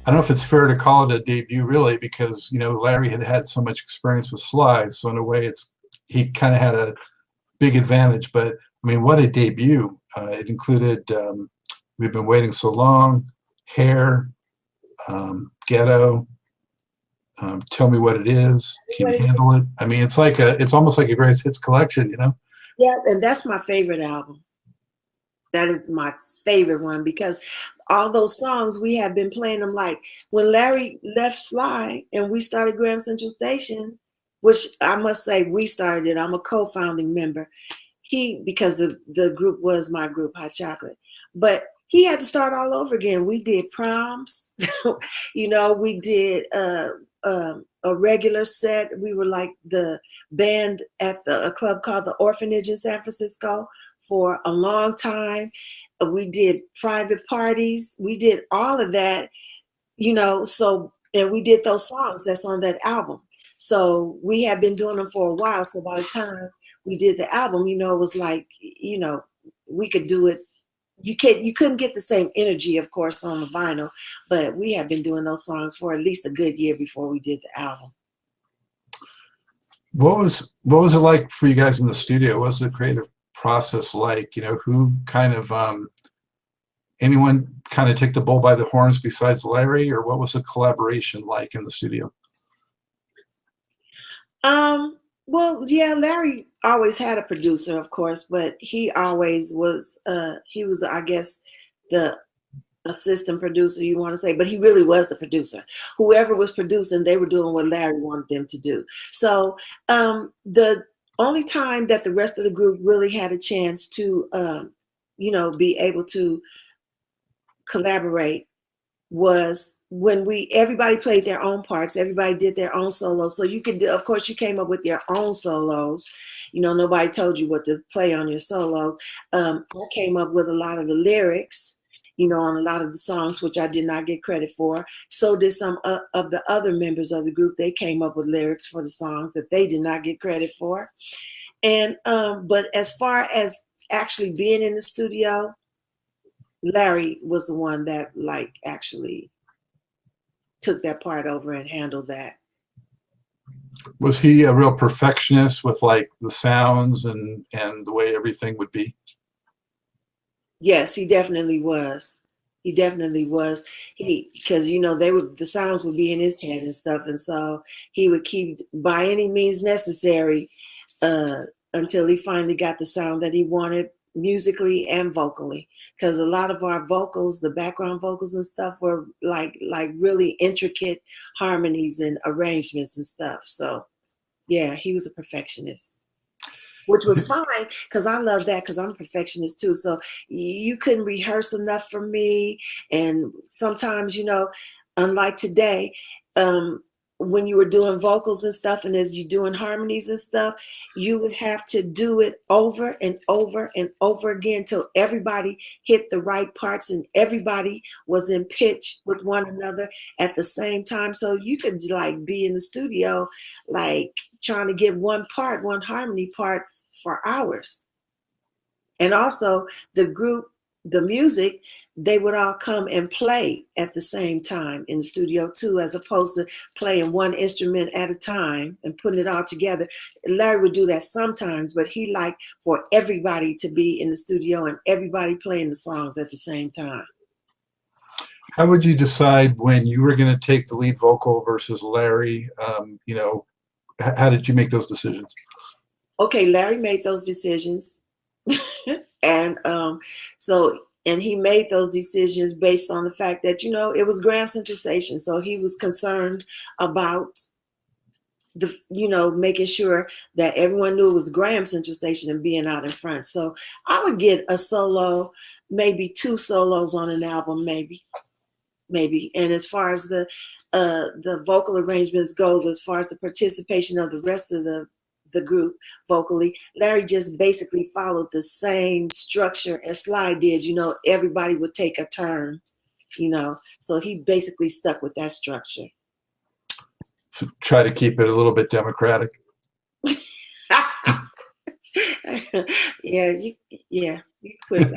I don't know if it's fair to call it a debut, really, because Larry had had so much experience with Sly, so in a way, he kind of had a big advantage. But I mean, what a debut! It included "We've Been Waiting So Long," "Hair," "Ghetto," "Tell Me What It Is," "Can You Handle It?" I mean, it's almost like a greatest hits collection. Yeah, and that's my favorite album. That is my favorite one because all those songs we have been playing them like when Larry left Sly and we started Grand Central Station, which I must say we started it. I'm a co-founding member. Because the group was my group, Hot Chocolate, but he had to start all over again. We did proms, we did a regular set. We were like the band at a club called the Orphanage in San Francisco for a long time. We did private parties. We did all of that, and we did those songs that's on that album. So we had been doing them for a while. So by the time we did the album, it was like, we could do it. You couldn't get the same energy, of course, on the vinyl, but we had been doing those songs for at least a good year before we did the album. What was it like for you guys in the studio? What was the creative process like? Who kind of anyone kind of take the bull by the horns besides Larry, or what was the collaboration like in the studio? Well, yeah, Larry always had a producer, of course, but he always was, I guess, the assistant producer, you want to say, but he really was the producer. Whoever was producing, they were doing what Larry wanted them to do. So the only time that the rest of the group really had a chance to, be able to collaborate was when everybody played their own parts, everybody did their own solos. So you could do, of course, you came up with your own solos. Nobody told you what to play on your solos. I came up with a lot of the lyrics, on a lot of the songs, which I did not get credit for. So did some of the other members of the group. They came up with lyrics for the songs that they did not get credit for. And but as far as actually being in the studio, Larry was the one that actually took that part over and handled that. Was he a real perfectionist with the sounds and the way everything would be? Yes, he definitely was. He definitely was. Because the sounds would be in his head and stuff, and so he would keep by any means necessary until he finally got the sound that he wanted, musically and vocally, because a lot of our vocals, the background vocals and stuff, were like really intricate harmonies and arrangements and stuff. So yeah, he was a perfectionist, which was fine because I love that, because I'm a perfectionist too. So you couldn't rehearse enough for me. And sometimes, unlike today, when you were doing vocals and stuff, and as you're doing harmonies and stuff, you would have to do it over and over and over again till everybody hit the right parts and everybody was in pitch with one another at the same time. So you could be in the studio, trying to get one harmony part for hours. And also the group, the music, they would all come and play at the same time in the studio too, as opposed to playing one instrument at a time and putting it all together. Larry would do that sometimes, but he liked for everybody to be in the studio and everybody playing the songs at the same time. How would you decide when you were going to take the lead vocal versus Larry? How did you make those decisions? Okay, Larry made those decisions. And he made those decisions based on the fact that, it was Grand Central Station. So he was concerned about making sure that everyone knew it was Grand Central Station and being out in front. So I would get a solo, maybe 2 solos on an album, maybe. And as far as the vocal arrangements goes, as far as the participation of the rest of the group vocally, Larry just basically followed the same structure as Sly did. Everybody would take a turn, so he basically stuck with that structure. So try to keep it a little bit democratic. You put it